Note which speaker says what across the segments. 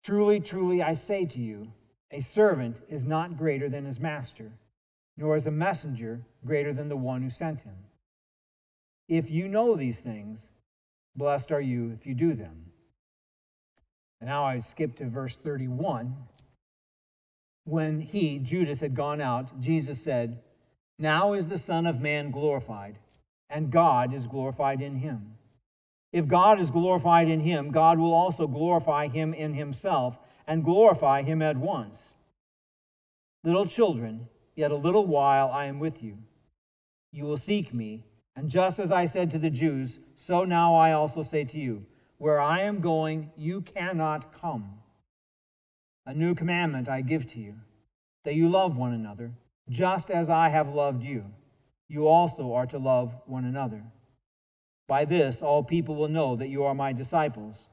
Speaker 1: Truly, truly, I say to you, a servant is not greater than his master, nor is a messenger greater than the one who sent him. If you know these things, blessed are you if you do them. And now I skip to verse 31. When he, Judas, had gone out, Jesus said, "Now is the Son of Man glorified, and God is glorified in him. If God is glorified in him, God will also glorify him in himself and glorify him at once. Little children, yet a little while I am with you. You will seek me, and just as I said to the Jews, so now I also say to you, where I am going, you cannot come. A new commandment I give to you, that you love one another, just as I have loved you. You also are to love one another. By this, all people will know that you are my disciples,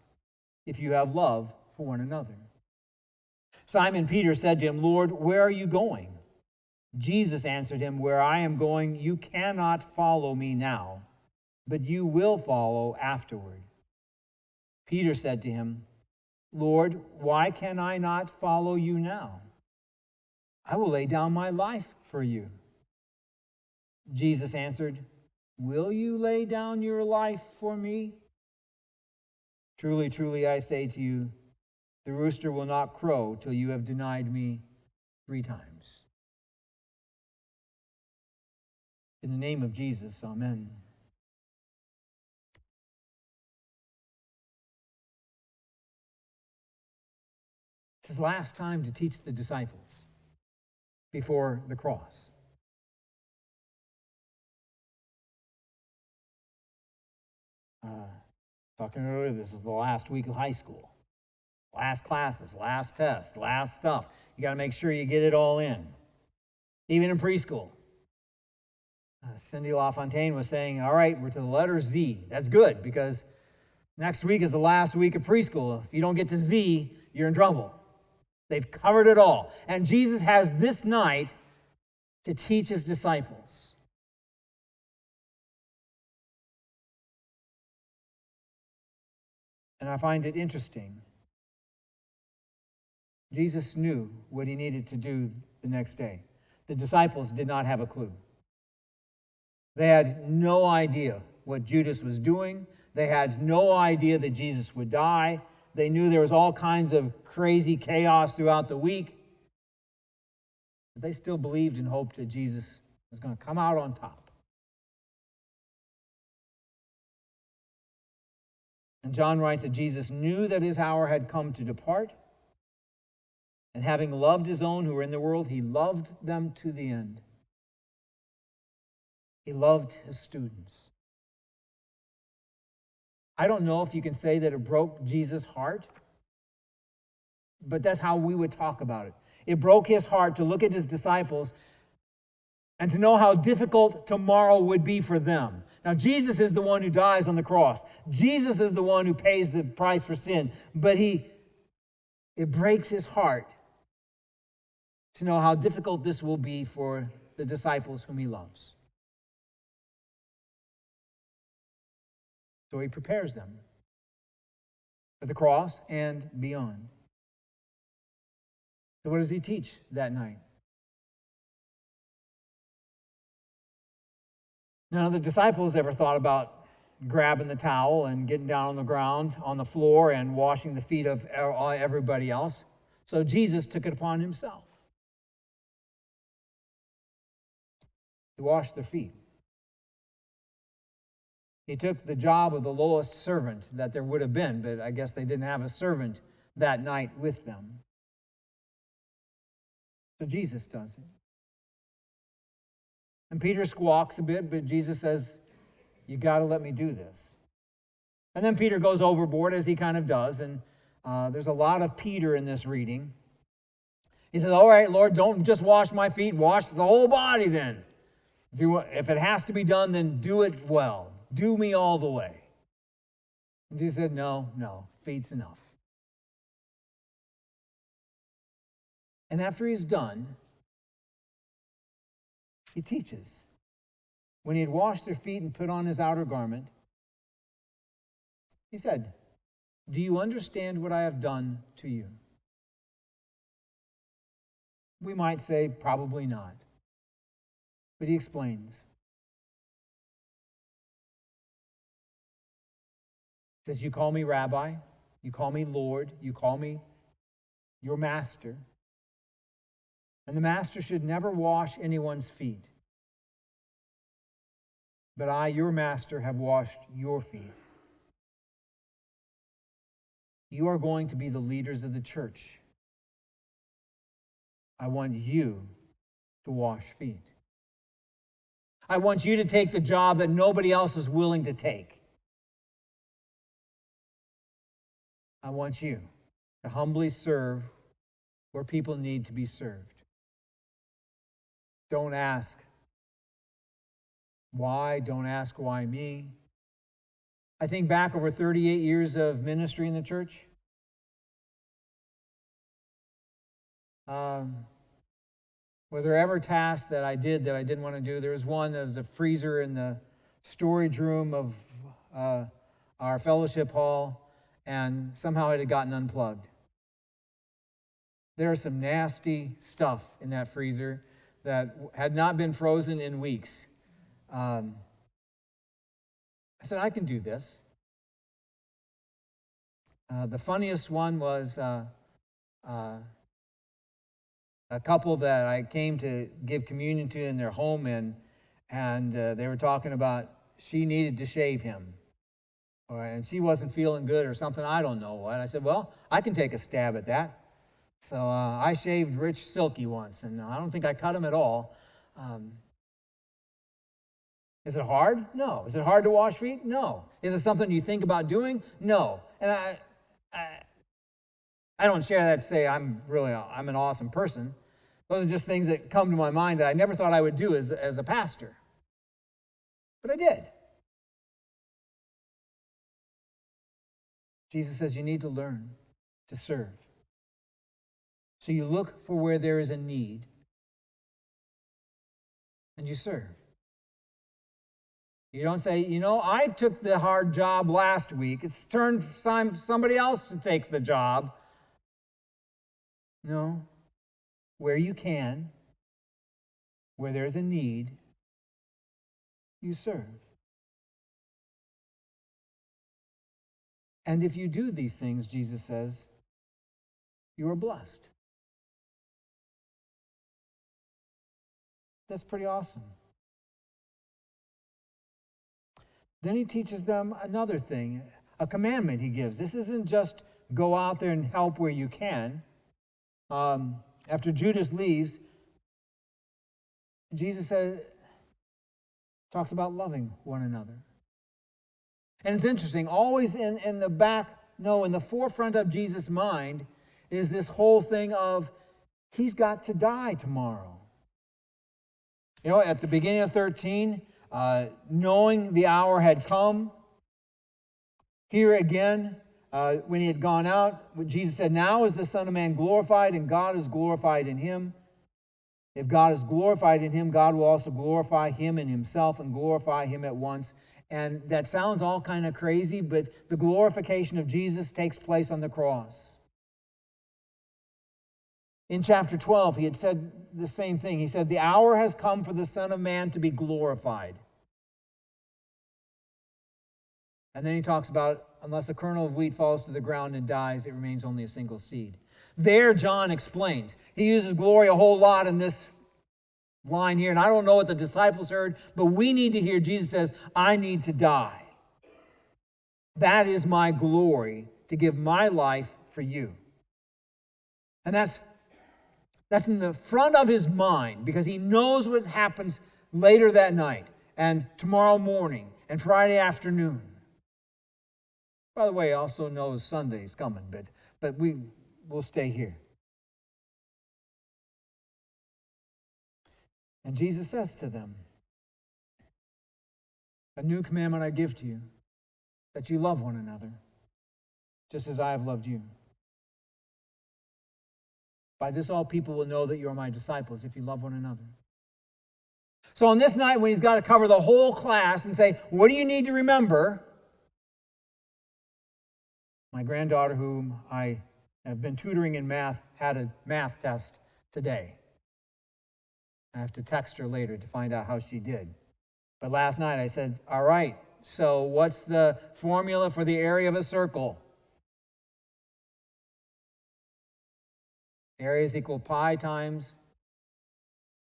Speaker 1: if you have love for one another." Simon Peter said to him, "Lord, where are you going?" Jesus answered him, "Where I am going, you cannot follow me now, but you will follow afterward." Peter said to him, "Lord, why can I not follow you now? I will lay down my life for you." Jesus answered, "Will you lay down your life for me? Truly, truly, I say to you, the rooster will not crow till you have denied me 3 times. In the name of Jesus, amen. It's his last time to teach the disciples before the cross. Talking earlier, this is the last week of high school. Last classes, last test, last stuff. You got to make sure you get it all in. Even in preschool. Cindy LaFontaine was saying, all right, we're to the letter Z. That's good, because next week is the last week of preschool. If you don't get to Z, you're in trouble. They've covered it all. And Jesus has this night to teach his disciples. And I find it interesting. Jesus knew what he needed to do the next day. The disciples did not have a clue. They had no idea what Judas was doing. They had no idea that Jesus would die. They knew there was all kinds of crazy chaos throughout the week. But they still believed and hoped that Jesus was going to come out on top. And John writes that Jesus knew that his hour had come to depart. And having loved his own who were in the world, he loved them to the end. He loved his students. I don't know if you can say that it broke Jesus' heart, but that's how we would talk about it. It broke his heart to look at his disciples and to know how difficult tomorrow would be for them. Now, Jesus is the one who dies on the cross. Jesus is the one who pays the price for sin. But it breaks his heart to know how difficult this will be for the disciples whom he loves. So he prepares them for the cross and beyond. So what does he teach that night? None of the disciples ever thought about grabbing the towel and getting down on the ground, on the floor, and washing the feet of everybody else. So Jesus took it upon himself. He washed their feet. He took the job of the lowest servant that there would have been, but I guess they didn't have a servant that night with them. So Jesus does it. And Peter squawks a bit, but Jesus says, you got to let me do this. And then Peter goes overboard, as he kind of does, and there's a lot of Peter in this reading. He says, all right, Lord, don't just wash my feet, wash the whole body then. If it has to be done, then do it well. Do me all the way. And Jesus said, no, feet's enough. And after he's done, he teaches. When he had washed their feet and put on his outer garment, he said, do you understand what I have done to you? We might say, probably not. But he explains. He says, you call me rabbi, you call me Lord, you call me your master. And the master should never wash anyone's feet. But I, your master, have washed your feet. You are going to be the leaders of the church. I want you to wash feet. I want you to take the job that nobody else is willing to take. I want you to humbly serve where people need to be served. Don't ask why. Don't ask why me. I think back over 38 years of ministry in the church. Were there ever tasks that I did that I didn't want to do? There was one that was a freezer in the storage room of our fellowship hall, and somehow it had gotten unplugged. There was some nasty stuff in that freezer that had not been frozen in weeks. I said, I can do this. The funniest one was a couple that I came to give communion to in their home, and they were talking about she needed to shave him. And she wasn't feeling good or something, I don't know what. I said, well, I can take a stab at that. So I shaved Rich Silky once, and I don't think I cut him at all. Is it hard? No. Is it hard to wash feet? No. Is it something you think about doing? No. And I don't share that to say I'm an awesome person. Those are just things that come to my mind that I never thought I would do as a pastor. But I did. Jesus says you need to learn to serve. So you look for where there is a need, and you serve. You don't say, I took the hard job last week. It's turned time somebody else to take the job. No. Where you can, where there's a need, you serve. And if you do these things, Jesus says, you are blessed. That's pretty awesome. Then he teaches them another thing, a commandment he gives. This isn't just go out there and help where you can. After Judas leaves, Jesus talks about loving one another. And it's interesting, always in the forefront of Jesus' mind is this whole thing of he's got to die tomorrow. At the beginning of 13, knowing the hour had come, here again, when he had gone out, Jesus said, now is the Son of Man glorified, and God is glorified in him. If God is glorified in him, God will also glorify him in himself and glorify him at once. And that sounds all kind of crazy, but the glorification of Jesus takes place on the cross. In chapter 12, he had said the same thing. He said, the hour has come for the Son of Man to be glorified. And then he talks about, unless a kernel of wheat falls to the ground and dies, it remains only a single seed. There, John explains. He uses glory a whole lot in this line here, and I don't know what the disciples heard, but we need to hear Jesus says, I need to die. That is my glory, to give my life for you. And that's in the front of his mind, because he knows what happens later that night, and tomorrow morning, and Friday afternoon. By the way, he also knows Sunday's coming, but we'll stay here. And Jesus says to them, a new commandment I give to you, that you love one another, just as I have loved you. By this all people will know that you are my disciples, if you love one another. So on this night, when he's got to cover the whole class and say, what do you need to remember? My granddaughter, whom I have been tutoring in math, had a math test today. I have to text her later to find out how she did. But last night I said, all right, so what's the formula for the area of a circle? Area is equal pi times,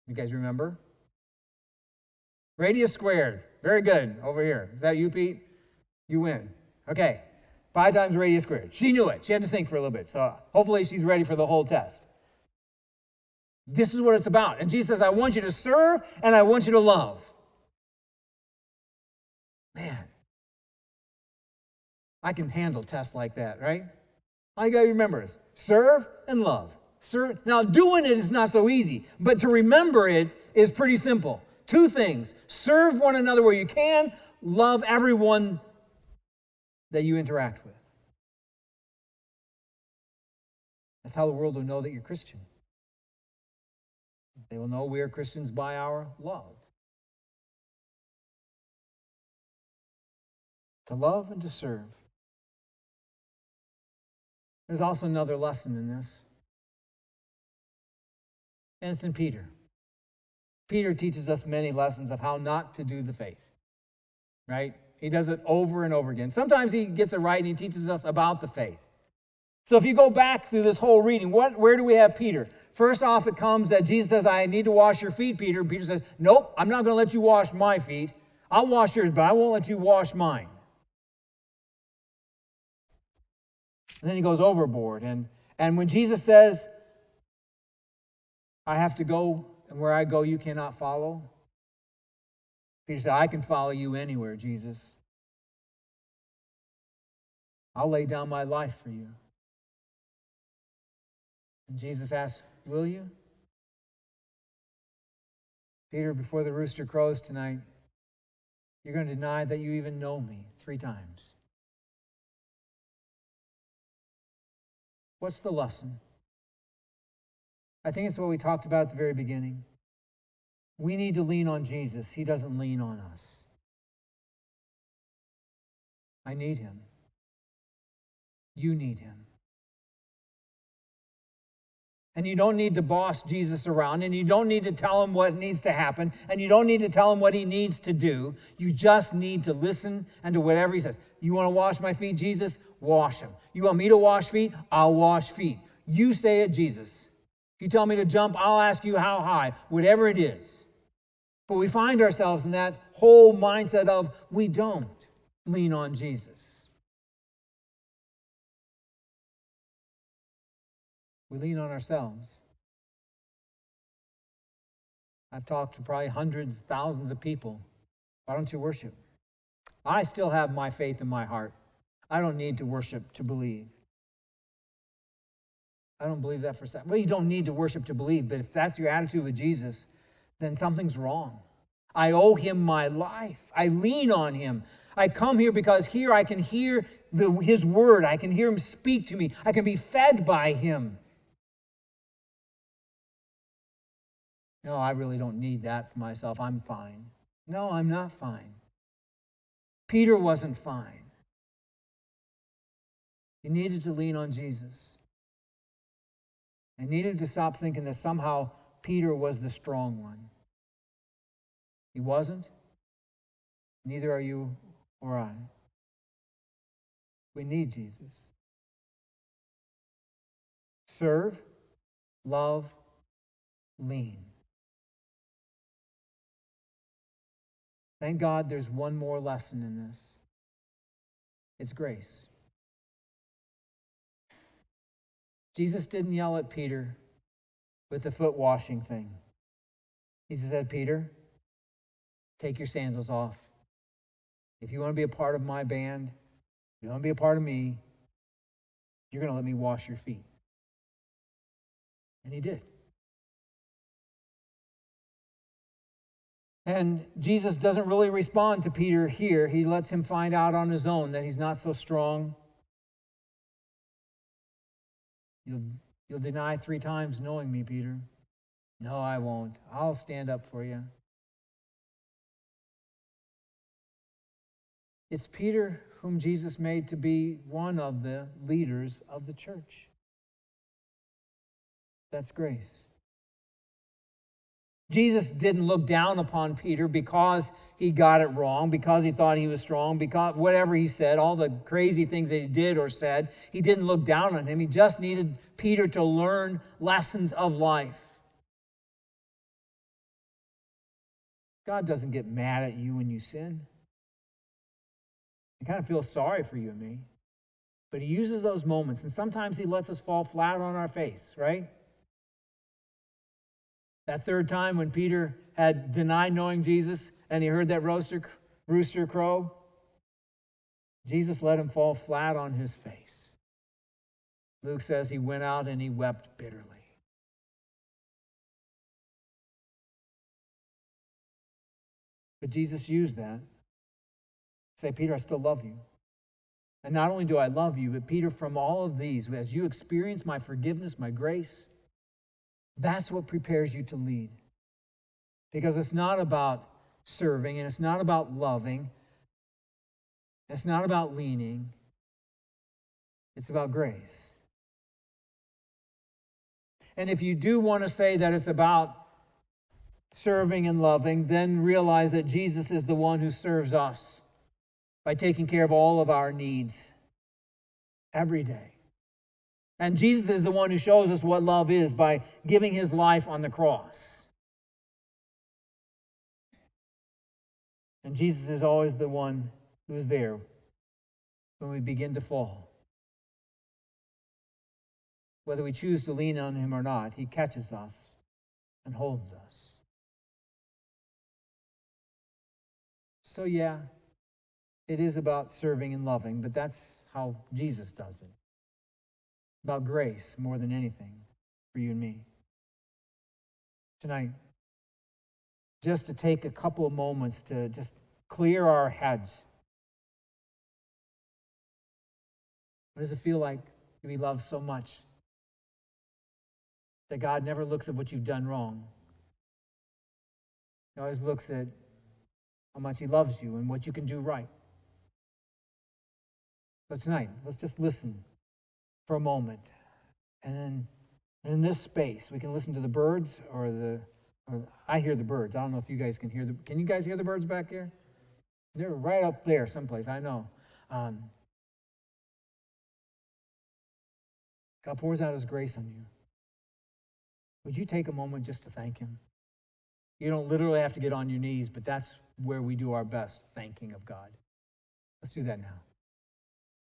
Speaker 1: you guys remember? Radius squared. Very good. Over here. Is that you, Pete? You win. Okay. Pi times radius squared. She knew it. She had to think for a little bit. So hopefully she's ready for the whole test. This is what it's about. And Jesus says, I want you to serve and I want you to love. Man. I can handle tests like that, right? All you got to remember is serve and love. Serve. Now, doing it is not so easy, but to remember it is pretty simple. Two things. Serve one another where you can. Love everyone that you interact with. That's how the world will know that you're Christian. They will know we are Christians by our love. To love and to serve. There's also another lesson in this. And it's in Peter. Peter teaches us many lessons of how not to do the faith. Right? He does it over and over again. Sometimes he gets it right and he teaches us about the faith. So if you go back through this whole reading, where do we have Peter? First off, it comes that Jesus says, I need to wash your feet, Peter. And Peter says, nope, I'm not going to let you wash my feet. I'll wash yours, but I won't let you wash mine. And then he goes overboard. And when Jesus says, I have to go, and where I go, you cannot follow. Peter said, I can follow you anywhere, Jesus. I'll lay down my life for you. And Jesus asked, will you? Peter, before the rooster crows tonight, you're going to deny that you even know me 3 times. What's the lesson? I think it's what we talked about at the very beginning. We need to lean on Jesus. He doesn't lean on us. I need him. You need him. And you don't need to boss Jesus around, and you don't need to tell him what needs to happen, and you don't need to tell him what he needs to do. You just need to listen and to whatever he says. You want to wash my feet, Jesus? Wash them. You want me to wash feet? I'll wash feet. You say it, Jesus. If you tell me to jump, I'll ask you how high, whatever it is. But we find ourselves in that whole mindset of we don't lean on Jesus. We lean on ourselves. I've talked to probably hundreds, thousands of people. Why don't you worship? I still have my faith in my heart. I don't need to worship to believe. I don't believe that for a second. Well, you don't need to worship to believe, but if that's your attitude with Jesus, then something's wrong. I owe him my life. I lean on him. I come here because here I can hear his word. I can hear him speak to me. I can be fed by him. No, I really don't need that for myself. I'm fine. No, I'm not fine. Peter wasn't fine. He needed to lean on Jesus. He needed to stop thinking that somehow Peter was the strong one. He wasn't. Neither are you or I. We need Jesus. Serve, love, lean. Thank God there's one more lesson in this. It's grace. Jesus didn't yell at Peter with the foot washing thing. He said, Peter, take your sandals off. If you want to be a part of my band, if you want to be a part of me, you're going to let me wash your feet. And he did. And Jesus doesn't really respond to Peter here. He lets him find out on his own that he's not so strong. You'll deny 3 times knowing me, Peter. No, I won't. I'll stand up for you. It's Peter whom Jesus made to be one of the leaders of the church. That's grace. Jesus didn't look down upon Peter because he got it wrong, because he thought he was strong, because whatever he said, all the crazy things that he did or said, he didn't look down on him. He just needed Peter to learn lessons of life. God doesn't get mad at you when you sin. He kind of feels sorry for you and me. But he uses those moments, and sometimes he lets us fall flat on our face, right? That third time when Peter had denied knowing Jesus and he heard that rooster crow, Jesus let him fall flat on his face. Luke says he went out and he wept bitterly. But Jesus used that to say, Peter, I still love you. And not only do I love you, but Peter, from all of these, as you experience my forgiveness, my grace, that's what prepares you to lead. Because it's not about serving, and it's not about loving, it's not about leaning, it's about grace. And if you do want to say that it's about serving and loving, then realize that Jesus is the one who serves us by taking care of all of our needs every day. And Jesus is the one who shows us what love is by giving his life on the cross. And Jesus is always the one who is there when we begin to fall. Whether we choose to lean on him or not, he catches us and holds us. So yeah, it is about serving and loving, but that's how Jesus does it. About grace more than anything for you and me. Tonight, just to take a couple of moments to just clear our heads. What does it feel like to be loved so much that God never looks at what you've done wrong? He always looks at how much he loves you and what you can do right. So tonight, let's just listen for a moment. And then in this space, we can listen to the birds or I hear the birds. I don't know if you guys can hear can you guys hear the birds back here? They're right up there someplace, I know. God pours out his grace on you. Would you take a moment just to thank him? You don't literally have to get on your knees, but that's where we do our best thanking of God. Let's do that now.